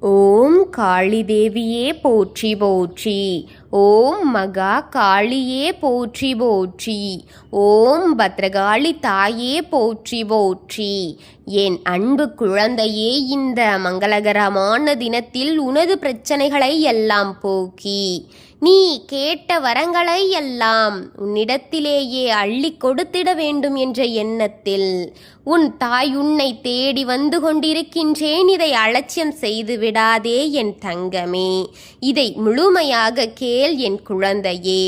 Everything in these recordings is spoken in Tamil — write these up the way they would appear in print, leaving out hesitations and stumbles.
ஓம் காளி தேவியே போற்றி போற்றி. ஓம் மகா காளியே போற்றி போற்றி. ஓம் பத்ரகாளி தாயே போற்றி போற்றி. என் அன்பு குழந்தையே, இந்த மங்களகரமான தினத்தில் உனது பிரச்சனைகளை எல்லாம் போக்கி நீ கேட்ட வரங்களை எல்லாம் உன்னிடத்திலேயே அள்ளி கொடுத்திட வேண்டும் என்ற எண்ணத்தில் உன் தாய் உன்னை தேடி வந்து கொண்டிருக்கின்றேன். இதை அலட்சியம் செய்து விடாதே என் தங்கமே. இதை முழுமையாக கேள் என் குழந்தையே,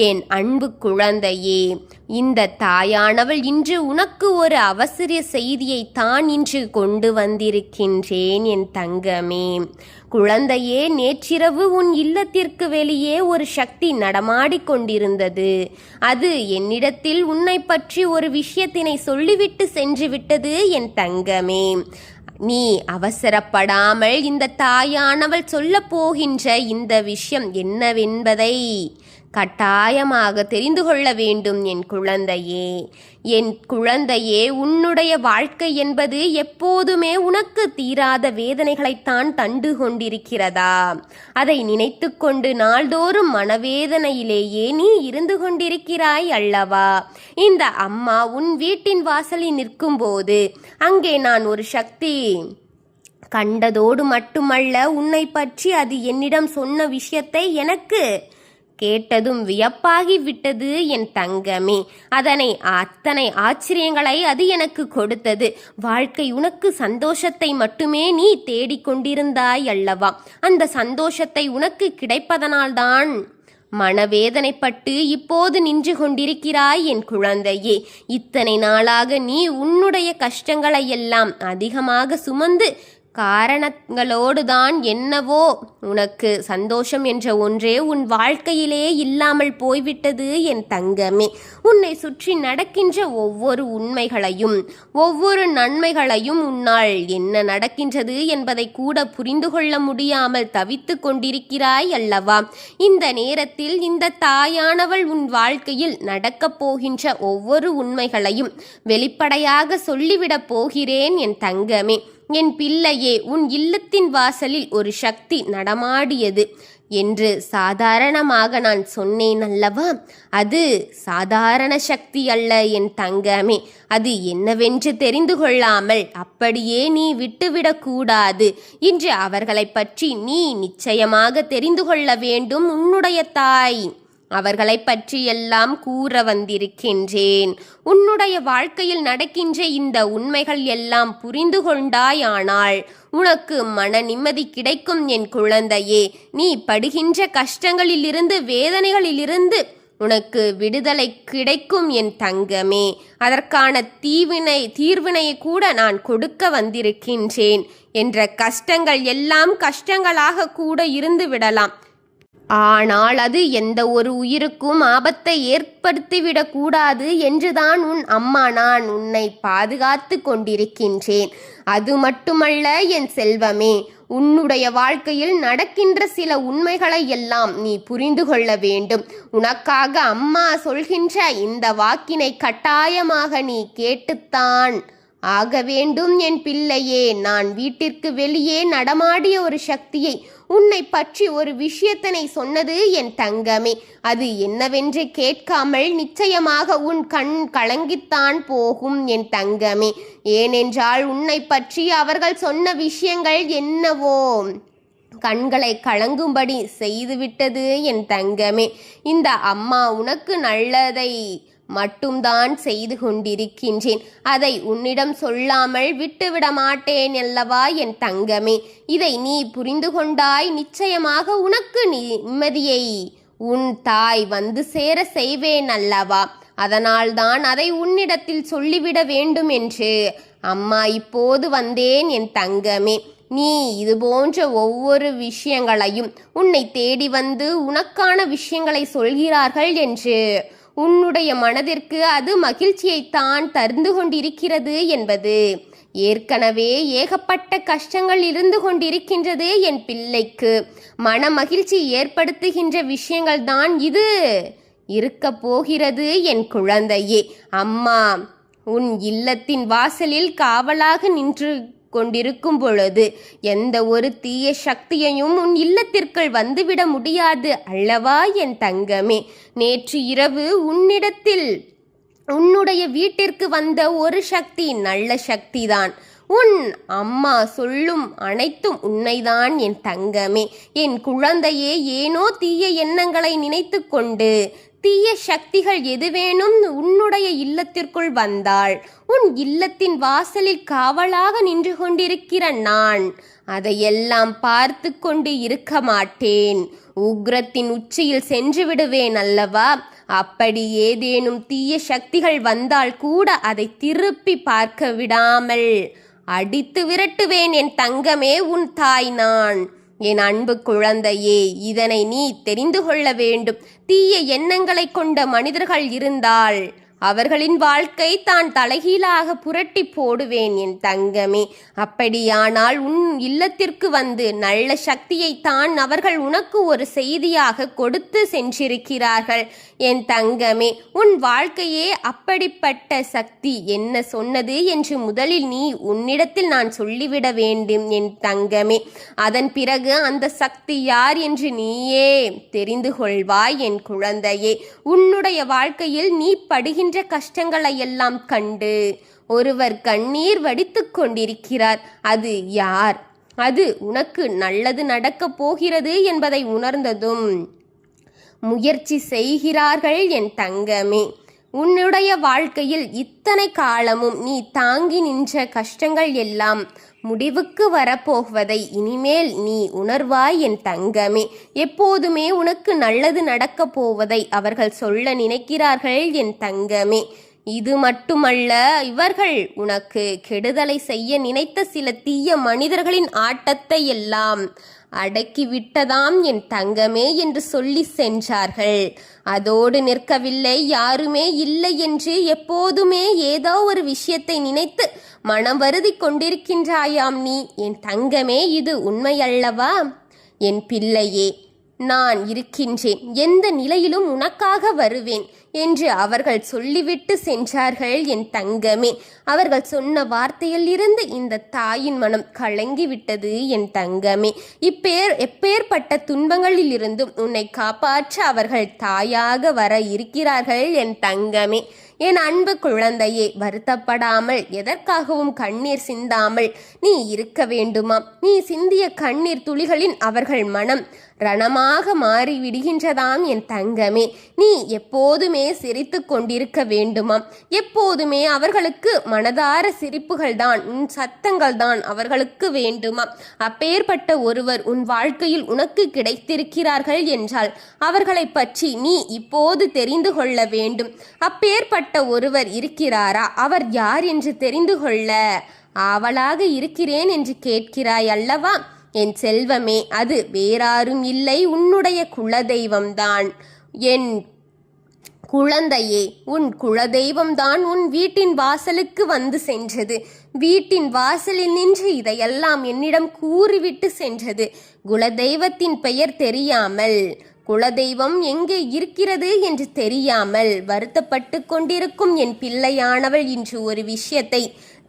என் அன்பு குழந்தையே. இந்த தாயானவள் இன்று உனக்கு ஒரு அவசர செய்தியை தான் இன்று கொண்டு வந்திருக்கின்றேன் என் தங்கமே. குழந்தையே, நேற்றிரவு உன் இல்லத்திற்கு வெளியே ஒரு சக்தி நடமாடிக் கொண்டிருந்தது. அது என்னிடத்தில் உன்னை பற்றி ஒரு விஷயத்தினை சொல்லிவிட்டு சென்று விட்டது என் தங்கமே. நீ அவசரப்படாமல் இந்த தாயானவள் சொல்ல போகின்ற இந்த விஷயம் என்னவென்பதை கட்டாயமாக தெரிந்து கொள்ள வேண்டும் என் குழந்தையே. என் குழந்தையே, உன்னுடைய வாழ்க்கை என்பது எப்போதுமே உனக்கு தீராத வேதனைகளைத்தான் தண்டு கொண்டிருக்கிறதா? அதை நினைத்து கொண்டு நாள்தோறும் மனவேதனையிலேயே நீ இருந்து கொண்டிருக்கிறாய் அல்லவா? இந்த அம்மா உன் வீட்டின் வாசலில் நிற்கும்போது அங்கே நான் ஒரு சக்தி கண்டதோடு மட்டுமல்ல, உன்னை பற்றி அது என்னிடம் சொன்ன விஷயத்தை எனக்கு கேட்டதும் வியப்பாகி விட்டது என் தங்கமே. அத்தனை ஆச்சரியங்களை அது எனக்கு கொடுத்தது. வாழ்க்கை உனக்கு சந்தோஷத்தை மட்டுமே நீ தேடிக்கொண்டிருந்தாய் அல்லவா? அந்த சந்தோஷத்தை உனக்கு கிடைப்பதனால்தான் மனவேதனைப்பட்டு இப்போது நின்று கொண்டிருக்கிறாய் என் குழந்தையே. இத்தனை நாளாக நீ உன்னுடைய கஷ்டங்களை எல்லாம் அதிகமாக சுமந்து காரணங்களோடு தான் என்னவோ உனக்கு சந்தோஷம் என்ற ஒன்றே உன் வாழ்க்கையிலே இல்லாமல் போய்விட்டது என் தங்கமே. உன்னை சுற்றி நடக்கின்ற ஒவ்வொரு உண்மைகளையும் ஒவ்வொரு நன்மைகளையும் உன்னால் என்ன நடக்கின்றது என்பதை கூட புரிந்து கொள்ள முடியாமல் தவித்து கொண்டிருக்கிறாய் அல்லவா? இந்த நேரத்தில் இந்த தாயானவள் உன் வாழ்க்கையில் நடக்கப் போகின்ற ஒவ்வொரு உண்மைகளையும் வெளிப்படையாக சொல்லிவிடப் போகிறேன் என் தங்கமே. என் பிள்ளையே, உன் இல்லத்தின் வாசலில் ஒரு சக்தி நடமாடியது என்று சாதாரணமாக நான் சொன்னேன் அல்லவா? அது சாதாரண சக்தி அல்ல என் தங்கமே. அது என்னவென்று தெரிந்து கொள்ளாமல் அப்படியே நீ விட்டுவிடக்கூடாது. இன்று அவர்களை பற்றி நீ நிச்சயமாக தெரிந்து கொள்ள வேண்டும். உன்னுடைய தாய் அவர்களை பற்றி எல்லாம் கூற வந்திருக்கின்றேன். உன்னுடைய வாழ்க்கையில் நடக்கின்ற இந்த உண்மைகள் எல்லாம் புரிந்து கொண்டாயானால் உனக்கு மன நிம்மதி கிடைக்கும் என் குழந்தையே. நீ படுகின்ற கஷ்டங்களிலிருந்து வேதனைகளிலிருந்து உனக்கு விடுதலை கிடைக்கும் என் தங்கமே. அதற்கான தீர்வினையை கூட நான் கொடுக்க வந்திருக்கின்றேன். என்ற கஷ்டங்கள் எல்லாம் கஷ்டங்களாக கூட இருந்து விடலாம். ஆனால் அது எந்த ஒரு உயிருக்கும் ஆபத்தை ஏற்படுத்திவிடக்கூடாது என்றுதான் உன் அம்மா நான் உன்னை பாதுகாத்து கொண்டிருக்கின்றேன். அது மட்டுமல்ல என் செல்வமே, உன்னுடைய வாழ்க்கையில் நடக்கின்ற சில உண்மைகளை எல்லாம் நீ புரிந்து கொள்ள வேண்டும். உனக்காக அம்மா சொல்கின்ற இந்த வாக்கினை கட்டாயமாக நீ கேட்டுத்தான் ஆக வேண்டும் என் பிள்ளையே. நான் வீட்டிற்கு வெளியே நடமாடிய ஒரு சக்தியை உன்னை பற்றி ஒரு விஷயத்தினை சொன்னது என் தங்கமே. அது என்னவென்று கேட்காமல் நிச்சயமாக உன் கண் கலங்கித்தான் போகும் என் தங்கமே. ஏனென்றால் உன்னை பற்றி அவர்கள் சொன்ன விஷயங்கள் என்னவோ கண்களை கலங்கும்படி செய்துவிட்டது என் தங்கமே. இந்த அம்மா உனக்கு நல்லதை மட்டும்தான் செய்து கொண்டிருக்கின்றேன். அதை உன்னிடம் சொல்லாமல் விட்டுவிட மாட்டேன் அல்லவா என் தங்கமே. இதை நீ புரிந்து கொண்டாய், நிச்சயமாக உனக்கு நிம்மதியை உன் தாய் வந்து சேர செய்வேன் அல்லவா? அதனால்தான் அதை உன்னிடத்தில் சொல்லிவிட வேண்டும் என்று அம்மா இப்போது வந்தேன் என் தங்கமே. நீ இது போன்ற ஒவ்வொரு விஷயங்களையும் உன்னை தேடி வந்து உனக்கான விஷயங்களை சொல்கிறார்கள் என்று உன்னுடைய மனதிற்கு அது மகிழ்ச்சியைத்தான் தந்து கொண்டிருக்கிறது என்பது ஏற்கனவே ஏகப்பட்ட கஷ்டங்கள் இருந்து கொண்டிருக்கின்றது என் பிள்ளைக்கு மன மகிழ்ச்சி ஏற்படுத்துகின்ற விஷயங்கள் தான் இது இருக்க போகிறது என் குழந்தையே. அம்மா உன் இல்லத்தின் வாசலில் காவலாக நின்று கொண்டிருக்கும் பொழுது எந்த ஒரு தீய சக்தியையும் உன் இல்லத்திற்குள் வந்துவிட முடியாது அல்லவா என் தங்கமே? நேற்று இரவு உன்னுடைய வீட்டிற்கு வந்த ஒரு சக்தி நல்ல சக்திதான். உன் அம்மா சொல்லும் அனைத்தும் உண்மைதான் என் தங்கமே. என் குழந்தையே, ஏனோ தீய எண்ணங்களை நினைத்து கொண்டு தீய சக்திகள் எதுவேனும் உன்னுடைய இல்லத்திற்குள் வந்தாள். உன் இல்லத்தின் வாசலில் காவலாக நின்று கொண்டிருக்கிற நான் அதையெல்லாம் பார்த்து கொண்டு இருக்க மாட்டேன். உக்ரத்தின் உச்சியில் சென்று விடுவேன் அல்லவா? அப்படி ஏதேனும் தீய சக்திகள் வந்தால் கூட அதை திருப்பி பார்க்க விடாமல் அடித்து விரட்டுவேன் என் தங்கமே. உன் தாய் நான். என் அன்பு குழந்தையே, இதனை நீ தெரிந்து கொள்ள வேண்டும். தீய எண்ணங்களை கொண்ட மனிதர்கள் இருந்தால் அவர்களின் வாழ்க்கை தான் தலைகீழாக புரட்டி போடுவேன் என் தங்கமே. அப்படியானால் உன் இல்லத்திற்கு வந்து நல்ல சக்தியை தான் அவர்கள் உனக்கு ஒரு செய்தியாக கொடுத்து சென்றிருக்கிறார்கள் என் தங்கமே. உன் வாழ்க்கையே அப்படிப்பட்ட சக்தி என்ன சொன்னது என்று முதலில் நீ உன்னிடத்தில் நான் சொல்லிவிட வேண்டும் என் தங்கமே. அதன் பிறகு அந்த சக்தி யார் என்று நீயே தெரிந்து கொள்வாய் என் குழந்தையே. உன்னுடைய வாழ்க்கையில் நீ படுகின்ற கஷ்டங்களை எல்லாம் கண்டு ஒருவர் கண்ணீர் வடித்துக் கொண்டிருக்கிறார். அது யார்? அது உனக்கு நல்லது நடக்கப் போகிறது என்பதை உணர்ந்ததும் முயற்சி செய்கிறார்கள் என் தங்கமே. உன்னுடைய வாழ்க்கையில் இத்தனை காலமும் நீ தாங்கி நின்ற கஷ்டங்கள் எல்லாம் முடிவுக்கு வரப்போவதை இனிமேல் நீ உணர்வாய் என் தங்கமே. எப்போதுமே உனக்கு நல்லது நடக்கப் போவதை அவர்கள் சொல்ல நினைக்கிறார்கள் என் தங்கமே. இது மட்டுமல்ல, இவர்கள் உனக்கு கெடுதலை செய்ய நினைத்த சில தீய மனிதர்களின் ஆட்டத்தை எல்லாம் அடக்கி விட்டதாம் என் தங்கமே என்று சொல்லி சென்றார்கள். அதோடு நிற்கவில்லை. யாருமே இல்லை என்று எப்போதுமே ஏதோ ஒரு விஷயத்தை நினைத்து மனம் வருதி கொண்டிருக்கின்றாயாம் நீ என் தங்கமே. இது உண்மையல்லவா? என் பிள்ளையே, நான் இருக்கின்றேன், எந்த நிலையிலும் உனக்காக வருவேன் என்று அவர்கள் சொல்லிவிட்டு சென்றார்கள் என் தங்கமே. அவர்கள் சொன்ன வார்த்தையில் இருந்து இந்த தாயின் மனம் கலங்கிவிட்டது என் தங்கமே. எப்பேற்பட்ட துன்பங்களில் இருந்தும் உன்னை காப்பாற்ற அவர்கள் தாயாக வர இருக்கிறார்கள் என் தங்கமே. என் அன்பு குழந்தையே, வருத்தப்படாமல் எதற்காகவும் கண்ணீர் சிந்தாமல் நீ இருக்க வேண்டுமாம். நீ சிந்திய கண்ணீர் துளிகளின் அவர்கள் மனம் ரணமாக மாறிவிடுகின்றதாம் என் தங்கமே. நீ எப்போதுமே சிரித்து கொண்டிருக்க வேண்டுமாம். எப்போதுமே அவர்களுக்கு மனதார சிரிப்புகள் தான், உன் சத்தங்கள் தான் அவர்களுக்கு வேண்டுமாம். அப்பேற்பட்ட ஒருவர் உன் வாழ்க்கையில் உனக்கு கிடைத்திருக்கிறார்கள் என்றால் அவர்களை பற்றி நீ இப்போது தெரிந்து கொள்ள வேண்டும். அப்பேற்பட்ட ஒருவர் இருக்கிறாரா? அவர் யார் என்று தெரிந்து கொள்ள ஆவலாக இருக்கிறேன் என்று கேட்கிறாய் அல்லவா என் செல்வமே? அது வேறாரும் இல்லை, உன்னுடைய குலதெய்வம்தான். என் குழந்தையே, உன் குலதெய்வம்தான் உன் வீட்டின் வாசலுக்கு வந்து சென்றது. வீட்டின் வாசலில் நின்று இதையெல்லாம் என்னிடம் கூறிவிட்டு சென்றது. குலதெய்வத்தின் பெயர் தெரியாமல், குலதெய்வம் எங்கே இருக்கிறது என்று தெரியாமல் வருத்தப்பட்டு கொண்டிருக்கும் என் பிள்ளையானவள் இன்று ஒரு விஷயத்தை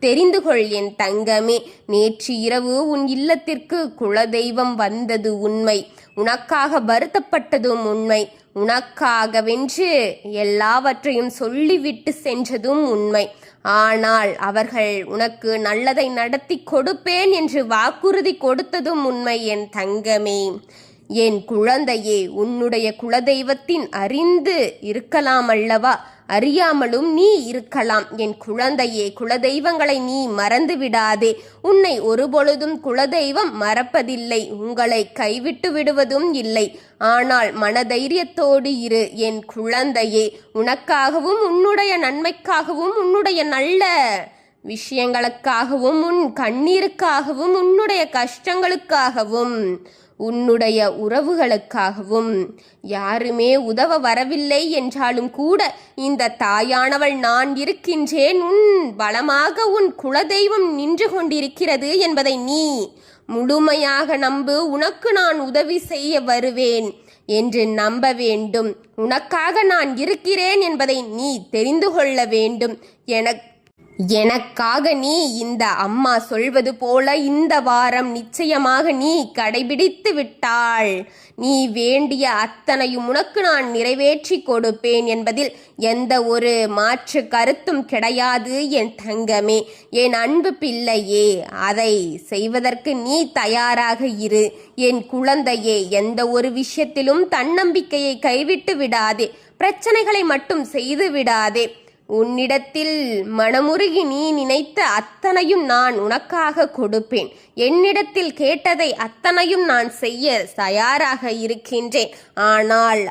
தெரிந்து கொள் என் தங்கமே. நேற்று இரவு உன் இல்லத்திற்கு குலதெய்வம் வந்தது உண்மை. உனக்காக வருத்தப்பட்டதும் உண்மை. உனக்காகவென்று எல்லாவற்றையும் சொல்லிவிட்டு சென்றதும் உண்மை. ஆனால் அவர்கள் உனக்கு நல்லதை நடத்தி கொடுப்பேன் என்று வாக்குறுதி கொடுத்ததும் உண்மை என் தங்கமே. என் குழந்தையே, உன்னுடைய குலதெய்வத்தின் அறிந்து இருக்கலாம் அல்லவா? அறியாமலும் நீ இருக்கலாம் என் குழந்தையே. குலதெய்வங்களை நீ மறந்து விடாதே. உன்னை ஒருபொழுதும் குலதெய்வம் மறப்பதில்லை, உங்களை கைவிட்டு விடுவதும் இல்லை. ஆனால் மனதைரியத்தோடு இரு என் குழந்தையே. உனக்காகவும் உன்னுடைய நன்மைக்காகவும் உன்னுடைய நல்ல விஷயங்களுக்காகவும் உன் கண்ணீருக்காகவும் உன்னுடைய கஷ்டங்களுக்காகவும் உன்னுடைய உறவுகளுக்காகவும் யாருமே உதவ வரவில்லை என்றாலும் கூட இந்த தாயானவள் நான் இருக்கின்றேன், உன் பலமாக உன் குலதெய்வம் நின்று கொண்டிருக்கிறது என்பதை நீ முழுமையாக நம்பு. உனக்கு நான் உதவி செய்ய வருவேன் என்று நம்ப வேண்டும். உனக்காக நான் இருக்கிறேன் என்பதை நீ தெரிந்து கொள்ள வேண்டும். எனக்காக நீ இந்த அம்மா சொல்வது போல இந்த வாரம் நிச்சயமாக நீ கடைபிடித்து விட்டாள். நீ வேண்டிய அத்தனையும் உனக்கு நான் நிறைவேற்றி கொடுப்பேன் என்பதில் எந்த ஒரு மாற்று கருத்தும் கிடையாது என் தங்கமே, என் அன்பு பிள்ளையே. அதை செய்வதற்கு நீ தயாராக இரு என் குழந்தையே. எந்த ஒரு விஷயத்திலும் தன்னம்பிக்கையை கைவிட்டு விடாதே, பிரச்சனைகளை மட்டும் செய்து விடாதே. உன்னிடத்தில் மனமுருகி நீ நினைத்த அத்தனையும் நான் உனக்காக கொடுப்பேன். என்னிடத்தில் கேட்டதை அத்தனையும் நான் செய்ய தயாராக இருக்கின்றேன். ஆனால்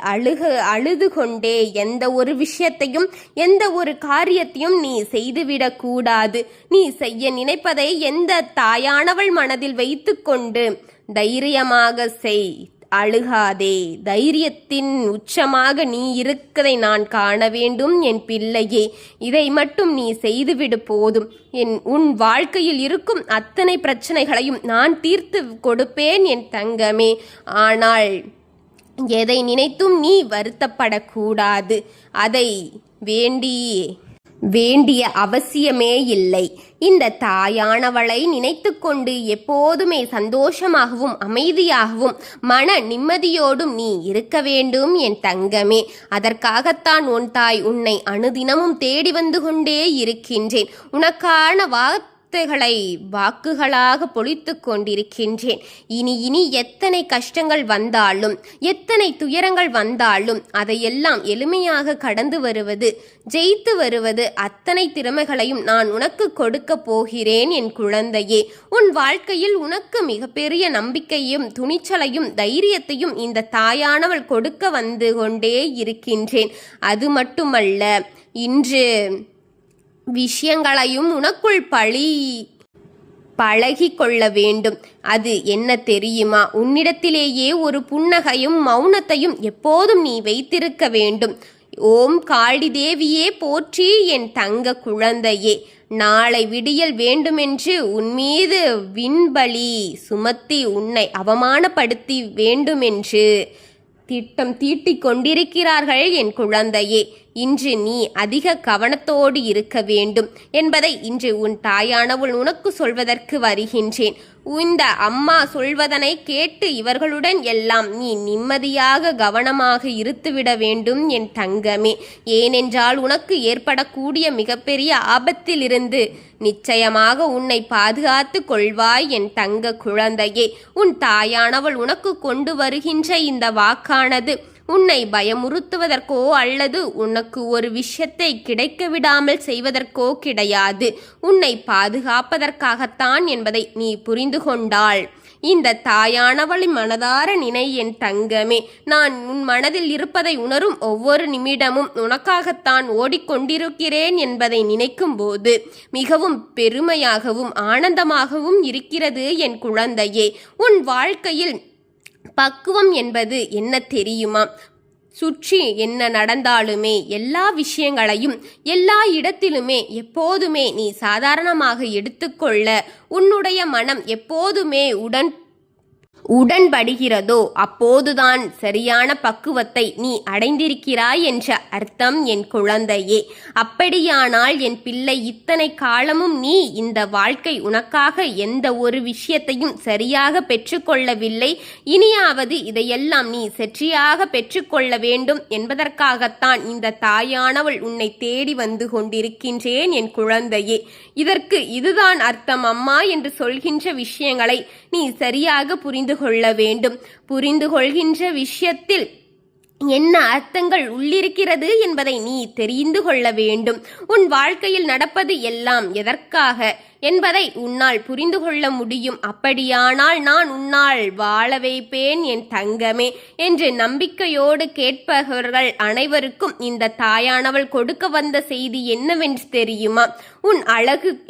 அழுது கொண்டே எந்த ஒரு விஷயத்தையும் எந்த ஒரு காரியத்தையும் நீ செய்துவிடக் கூடாது. நீ செய்ய நினைப்பதை எந்த தாயானவள் மனதில் வைத்து கொண்டு தைரியமாக செய். அழுகாதே. தைரியத்தின் உச்சமாக நீ இருக்கதை நான் காண வேண்டும் என் பிள்ளையே. இதை மட்டும் நீ செய்துவிடு போதும். உன் வாழ்க்கையில் இருக்கும் அத்தனை பிரச்சனைகளையும் நான் தீர்த்து கொடுப்பேன் என் தங்கமே. ஆனால் எதை நினைத்தும் நீ வருத்தப்படக்கூடாது. அதை வேண்டிய அவசியமே இல்லை. இந்த தாயானவளை நினைத்து கொண்டு எப்போதுமே சந்தோஷமாகவும் அமைதியாகவும் மன நிம்மதியோடும் நீ இருக்க வேண்டும் என் தங்கமே. அதற்காகத்தான் உன் தாய் உன்னை அனுதினமும் தேடி வந்து கொண்டே இருக்கின்றேன். உனக்கான வாக்குகளாக பொழித்து கொண்டிருக்கின்றேன். இனி எத்தனை கஷ்டங்கள் வந்தாலும் எத்தனை துயரங்கள் வந்தாலும் அதையெல்லாம் எளிமையாக கடந்து வருவது, ஜெயித்து வருவது, அத்தனை திறமைகளையும் நான் உனக்கு கொடுக்க போகிறேன் என் குழந்தையே. உன் வாழ்க்கையில் உனக்கு மிகப்பெரிய நம்பிக்கையும் துணிச்சலையும் தைரியத்தையும் இந்த தாயானவள் கொடுக்க வந்து கொண்டே இருக்கின்றேன். அது மட்டுமல்ல, இன்று விஷயங்களையும் உனக்குள் பழகி கொள்ள வேண்டும். அது என்ன தெரியுமா? உன்னிடத்திலேயே ஒரு புன்னகையும் மௌனத்தையும் எப்போதும் நீ வைத்திருக்க வேண்டும். ஓம் காளி தேவியே போற்றி என் தங்க குழந்தையே. நாளை விடியல் வேண்டுமென்று உன்மீது விண்பலி சுமத்தி உன்னை அவமானப்படுத்தி வேண்டுமென்று திட்டம் தீட்டிக் கொண்டிருக்கிறார்கள் என் குழந்தையே. இன்று நீ அதிக கவனத்தோடு இருக்க வேண்டும் என்பதை இன்று உன் தாயானவள் உனக்கு சொல்வதற்கு வருகின்றேன். இந்த அம்மா சொல்வதனை கேட்டு இவர்களுடன் எல்லாம் நீ நிம்மதியாக கவனமாக இருத்துவிட வேண்டும் என் தங்கமே. ஏனென்றால் உனக்கு ஏற்படக்கூடிய மிகப்பெரிய ஆபத்திலிருந்து நிச்சயமாக உன்னை பாதுகாத்து கொள்வாய் என் தங்க குழந்தையே. உன் தாயானவள் உனக்கு கொண்டு வருகின்ற இந்த வாக்கானது உன்னை பயமுறுத்துவதற்கோ அல்லது உனக்கு ஒரு விஷயத்தை கிடைக்க விடாமல் செய்வதற்கோ கிடையாது. உன்னை பாதுகாப்பதற்காகத்தான் என்பதை நீ புரிந்து கொண்டாள். இந்த தாயானவளின் மனதார நினை என் தங்கமே. நான் உன் மனதில் இருப்பதை உணரும் ஒவ்வொரு நிமிடமும் உனக்காகத்தான் ஓடிக்கொண்டிருக்கிறேன் என்பதை நினைக்கும் போது மிகவும் பெருமையாகவும் ஆனந்தமாகவும் இருக்கிறது என் குழந்தையே. உன் வாழ்க்கையில் பக்குவம் என்பது என்ன தெரியுமா? சுற்றி என்ன நடந்தாலுமே எல்லா விஷயங்களையும் எல்லா இடத்திலுமே எப்போதுமே நீ சாதாரணமாக எடுத்துக்கொள்ள உன்னுடைய மனம் எப்போதுமே உடன்படுகிறதோ அப்போதுதான் சரியான பக்குவத்தை நீ அடைந்திருக்கிறாய் என்ற அர்த்தம் என் குழந்தையே. அப்படியானால் என் பிள்ளை, இத்தனை காலமும் நீ இந்த வாழ்க்கை உனக்காக எந்த ஒரு விஷயத்தையும் சரியாக பெற்றுக்கொள்ளவில்லை. இனியாவது இதையெல்லாம் நீ சரியாக பெற்றுக்கொள்ள வேண்டும் என்பதற்காகத்தான் இந்த தாயானவள் உன்னை தேடி வந்து கொண்டிருக்கின்றேன் என் குழந்தையே. இதற்கு இதுதான் அர்த்தம் அம்மா என்று சொல்கின்ற விஷயங்களை நீ சரியாக புரிந்து கொள்ள வேண்டும். புரிந்து கொள்கின்ற விஷயத்தில் என்ன அர்த்தங்கள் உள்ளிருக்கிறது என்பதை நீ தெரிந்து கொள்ள வேண்டும். உன் வாழ்க்கையில் நடப்பது எல்லாம் எதற்காக என்பதை உன்னால் புரிந்து கொள்ள முடியும். அப்படியானால் நான் உன்னால் வாழ வைப்பேன் என் தங்கமே என்று நம்பிக்கையோடு கேட்பவர்கள் அனைவருக்கும் இந்த தாயானவள் கொடுக்க வந்த செய்தி என்னவென்று தெரியுமா?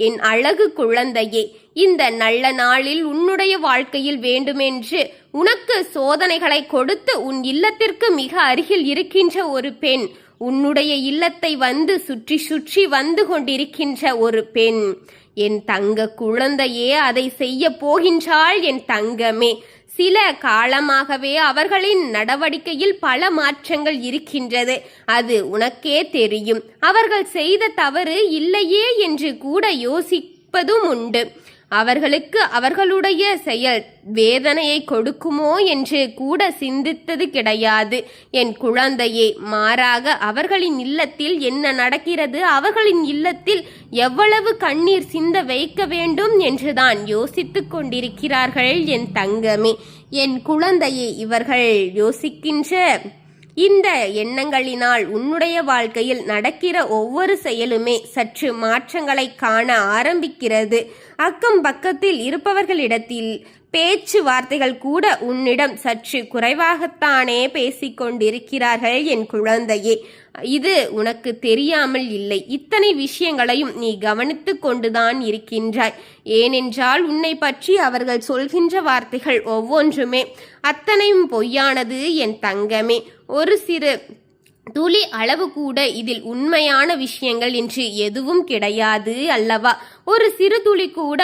என் அழகு குழந்தையே, இந்த நல்ல நாளில் உன்னுடைய வாழ்க்கையில் வேண்டுமென்று உனக்கு சோதனைகளை கொடுத்து உன் இல்லத்திற்கு மிக அருகில் இருக்கின்ற ஒரு பெண், உன்னுடைய இல்லத்தை வந்து சுற்றி சுற்றி வந்து கொண்டிருக்கின்ற ஒரு பெண், என் தங்க குழந்தையே, அதை செய்ய போகின்றாள் என் தங்கமே. சில காலமாகவே அவர்களின் நடவடிக்கையில் பல மாற்றங்கள் இருக்கின்றது. அது உனக்கே தெரியும். அவர்கள் செய்த தவறு இல்லையே என்று கூட யோசிப்பதும் உண்டு. அவர்களுக்கு அவர்களுடைய செயல் வேதனையை கொடுக்குமோ என்று கூட சிந்தித்தது கிடையாது என் குழந்தையே. மாறாக அவர்களின் இல்லத்தில் என்ன நடக்கிறது, அவர்களின் இல்லத்தில் எவ்வளவு கண்ணீர் சிந்த வைக்க வேண்டும் என்றுதான் யோசித்துக் கொண்டிருக்கிறார்கள் என் தங்கமே. என் குழந்தையே, இவர்கள் யோசிக்கின்ற இந்த எண்ணங்களினால் உன்னுடைய வாழ்க்கையில் நடக்கிற ஒவ்வொரு செயலுமே சற்று மாற்றங்களை காண ஆரம்பிக்கிறது. அக்கம் பக்கத்தில் இருப்பவர்களிடத்தில் பேச்சு வார்த்தைகள் கூட உன்னிடம் சற்று குறைவாகத்தானே பேசிக்கொண்டிருக்கிறார்கள் என் குழந்தையே. இது உனக்கு தெரியாமல் இல்லை. இத்தனை விஷயங்களையும் நீ கவனித்து கொண்டுதான் இருக்கின்றாய். ஏனென்றால் உன்னை பற்றி அவர்கள் சொல்கின்ற வார்த்தைகள் ஒவ்வொன்றுமே அத்தனையும் பொய்யானது என் தங்கமே. ஒரு சிறு துளி அளவு கூட இதில் உண்மையான விஷயங்கள் என்று எதுவும் கிடையாது அல்லவா? ஒரு சிறு துளி கூட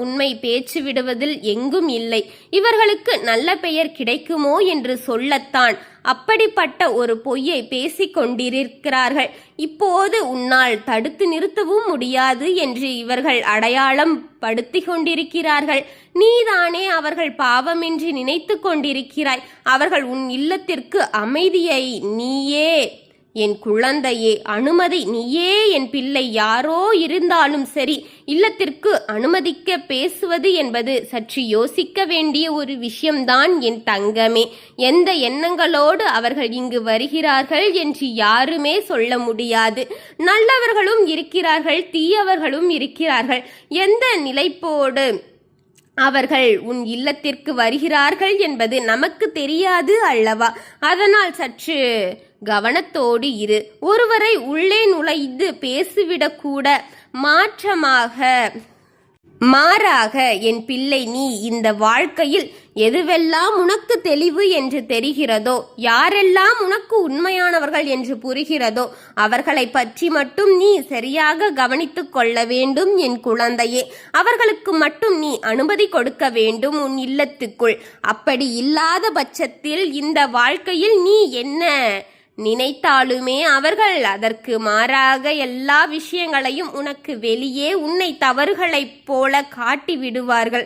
உண்மை பேச்சு விடுவதில் எங்கும் இல்லை. இவர்களுக்கு நல்ல பெயர் கிடைக்குமோ என்று சொல்லத்தான் அப்படிப்பட்ட ஒரு பொய்யை பேசிக் கொண்டிருக்கிறார்கள். இப்போது உன்னால் தடுத்து நிறுத்தவும் முடியாது என்று இவர்கள் அடையாளம் படுத்தி கொண்டிருக்கிறார்கள். நீதானே அவர்கள் பாவமின்றி நினைத்து கொண்டிருக்கிறாய். அவர்கள் உன் இல்லத்திற்கு அமைதியை நீயே என் குழந்தையே, அனுமதி நீயே என் பிள்ளை. யாரோ இருந்தாலும் சரி, இல்லத்திற்கு அனுமதிக்க பேசுவது என்பது சற்று யோசிக்க வேண்டிய ஒரு விஷயம்தான் என் தங்கமே. எந்த எண்ணங்களோடு அவர்கள் இங்கு வருகிறார்கள் என்று யாருமே சொல்ல முடியாது. நல்லவர்களும் இருக்கிறார்கள், தீயவர்களும் இருக்கிறார்கள். எந்த நிலைப்போடு அவர்கள் உன் இல்லத்திற்கு வருகிறார்கள் என்பது நமக்கு தெரியாது அல்லவா? அதனால் சற்று கவனத்தோடு இரு. ஒருவரை உள்ளே நுழைந்து பேசிவிடக்கூட மாறாக என் பிள்ளை, நீ இந்த வாழ்க்கையில் எதுவெல்லாம் உனக்கு தெளிவு என்று தெரிகிறதோ, யாரெல்லாம் உனக்கு உண்மையானவர்கள் என்று புரிகிறதோ, அவர்களை பற்றி மட்டும் நீ சரியாக கவனித்துக் கொள்ள வேண்டும் என் குழந்தையே. அவர்களுக்கு மட்டும் நீ அனுமதி கொடுக்க வேண்டும் உன் இல்லத்துக்குள். அப்படி இல்லாத பட்சத்தில் இந்த வாழ்க்கையில் நீ என்ன நினைத்தாலுமே அவர்கள் அதற்கு மாறாக எல்லா விஷயங்களையும் உனக்கு வெளியே உன்னை தவறுகளைப் போல காட்டி விடுவார்கள்.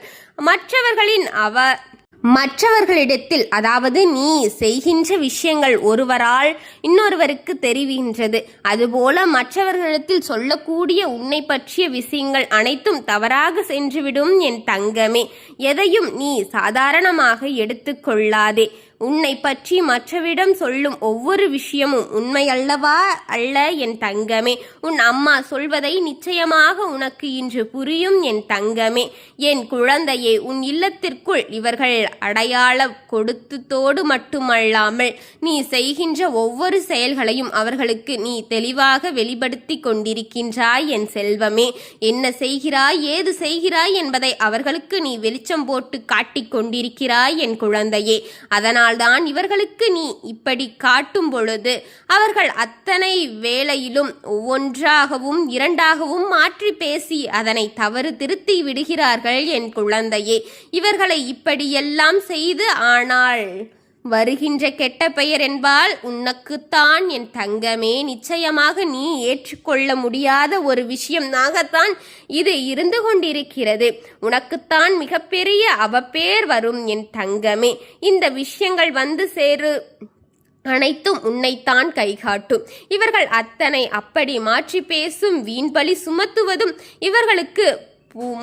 மற்றவர்களிடத்தில், அதாவது நீ செய்கின்ற விஷயங்கள் ஒருவரால் இன்னொருவருக்கு தெரிகின்றது. அதுபோல மற்றவர்களிடத்தில் சொல்லக்கூடிய உன்னை பற்றிய விஷயங்கள் அனைத்தும் தவறாக சென்றுவிடும் என் தங்கமே. எதையும் நீ சாதாரணமாக எடுத்துக்கொள்ளாதே. உன்னை பற்றி மற்றவிடம் சொல்லும் ஒவ்வொரு விஷயமும் உண்மை அல்லவா? அல்ல என் தங்கமே. உன் அம்மா சொல்வதை நிச்சயமாக உனக்கு இன்று புரியும் என் தங்கமே. என் குழந்தையே, உன் இல்லத்திற்குள் இவர்கள் அடையாளம் கொடுத்ததோடு மட்டுமல்லாமல் நீ செய்கின்ற ஒவ்வொரு செயல்களையும் அவர்களுக்கு நீ தெளிவாக வெளிப்படுத்தி கொண்டிருக்கின்றாய் என் செல்வமே. என்ன செய்கிறாய், ஏது செய்கிறாய் என்பதை அவர்களுக்கு நீ வெளிச்சம் போட்டு காட்டிக் கொண்டிருக்கிறாய் என் குழந்தையே. அதனால் தான் இவர்களுக்கு நீ இப்படி காட்டும் பொழுது அவர்கள் அத்தனை வேளையிலும் ஒவ்வொன்றாகவும் இரண்டாகவும் மாற்றி பேசி அதனை தவறு திருத்தி விடுகிறார்கள் என் குழந்தையே. இவர்களை இப்படியெல்லாம் செய்து ஆனால் வருகின்ற கெட்ட பெயர் என்பால் உனக்குத்தான் என் தங்கமே. நிச்சயமாக நீ ஏற்றுக்கொள்ள முடியாத ஒரு விஷயமாகத்தான் இது இருந்து கொண்டிருக்கிறது. உனக்குத்தான் மிகப்பெரிய அவப்பேர் வரும் என் தங்கமே. இந்த விஷயங்கள் வந்து சேரு அனைத்தும் உன்னைத்தான் கைகாட்டும். இவர்கள் அத்தனை அப்படி மாற்றி பேசும் வீண்பலி சுமத்துவதும் இவர்களுக்கு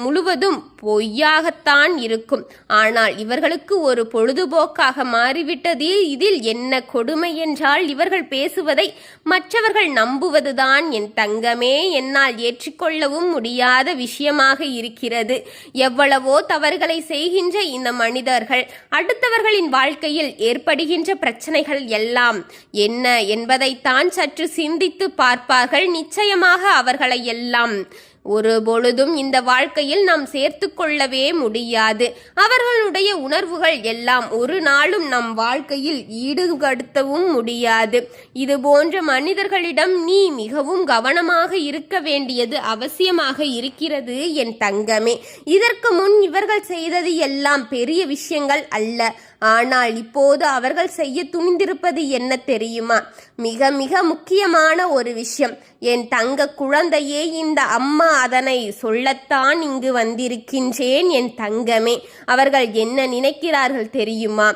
முழுவதும் பொய்யாகத்தான் இருக்கும். ஆனால் இவர்களுக்கு ஒரு பொழுதுபோக்காக மாறிவிட்டது. இதில் என்ன கொடுமை என்றால் இவர்கள் பேசுவதை மற்றவர்கள் நம்புவதுதான் என் தங்கமே என்னால் ஏற்றுக்கொள்ளவும் முடியாத விஷயமாக இருக்கிறது. எவ்வளவோ தவறுகளை செய்கின்ற இந்த மனிதர்கள் அடுத்தவர்களின் வாழ்க்கையில் ஏற்படுகின்ற பிரச்சனைகள் எல்லாம் என்ன என்பதைத்தான் சற்று சிந்தித்து பார்ப்பார்கள். நிச்சயமாக அவர்களை எல்லாம் ஒரு பொழுதும் இந்த வாழ்க்கையில் நாம் சேர்த்து கொள்ளவே முடியாது. அவர்களுடைய உணர்வுகள் எல்லாம் ஒரு நாளும் நம் வாழ்க்கையில் ஈடுபடுத்தவும் முடியாது. இது போன்ற மனிதர்களிடம் நீ மிகவும் கவனமாக இருக்க வேண்டியது அவசியமாக இருக்கிறது என் தங்கமே. இதற்கு முன் இவர்கள் செய்தது எல்லாம் பெரிய விஷயங்கள் அல்ல. ஆனால் இப்போது அவர்கள் செய்ய துணிந்திருப்பது என்ன தெரியுமா? மிக மிக முக்கியமான ஒரு விஷயம். என் தங்க குழந்தையே, இந்த அம்மா அதனை சொல்லத்தான் இங்கு வந்திருக்கின்றேன் என் தங்கமே. அவர்கள் என்ன நினைக்கிறார்கள் தெரியுமா?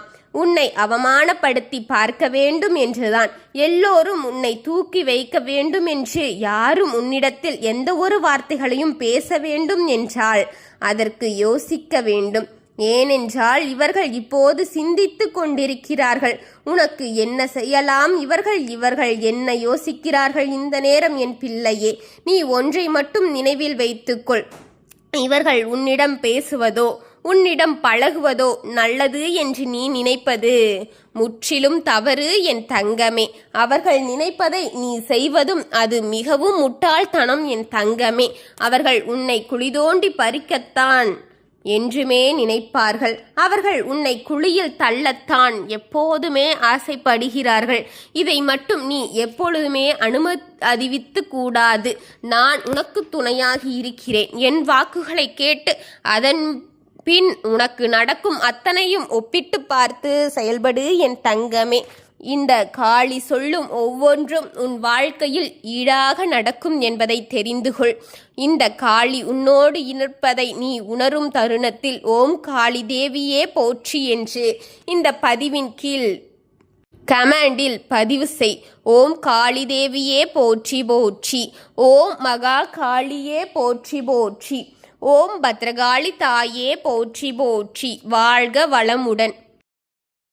உன்னை அவமானப்படுத்தி பார்க்க வேண்டும் என்றுதான். எல்லோரும் உன்னை தூக்கி வைக்க வேண்டும் என்று யாரும் உன்னிடத்தில் எந்த ஒரு வார்த்தைகளையும் பேச வேண்டும் என்றால் அதற்கு யோசிக்க வேண்டும். ஏனென்றால் இவர்கள் இப்போது சிந்தித்து கொண்டிருக்கிறார்கள். உனக்கு என்ன செய்யலாம்? இவர்கள் என்ன யோசிக்கிறார்கள் இந்த நேரம்? என் பிள்ளையே, நீ ஒன்றை மட்டும் நினைவில் வைத்துக்கொள். இவர்கள் உன்னிடம் பேசுவதோ உன்னிடம் பழகுவதோ நல்லது என்று நீ நினைப்பது முற்றிலும் தவறு என் தங்கமே. அவர்கள் நினைப்பதை நீ செய்வதும் அது மிகவும் முட்டாள்தனம் என் தங்கமே. அவர்கள் உன்னை குழிதோண்டி பறிக்கத்தான் என்றுமே நினைப்பார்கள். அவர்கள் உன்னை குழியில் தள்ளத்தான் எப்போதுமே ஆசைப்படுகிறார்கள். இதை மட்டும் நீ எப்பொழுதுமே அறிவித்து கூடாது. நான் உனக்கு துணையாகி இருக்கிறேன். என் வாக்குகளை கேட்டு அதன் பின் உனக்கு நடக்கும் அத்தனையும் ஒப்பிட்டு பார்த்து செயல்படு என் தங்கமே. இந்த காளி சொல்லும் ஒவ்வொன்றும் உன் வாழ்க்கையில் ஈடாக நடக்கும் என்பதை தெரிந்து கொள். இந்த காளி உன்னோடு இருப்பதை நீ உணரும் தருணத்தில் ஓம் காளி தேவியே போற்றி என்று இந்த பதிவின் கீழ் கமெண்டில் பதிவு செய். ஓம் காளி தேவியே போற்றி போற்றி. ஓம் மகா காளியே போற்றி போற்றி. ஓம் பத்ரகாளி தாயே போற்றி போற்றி. வாழ்க வளமுடன்.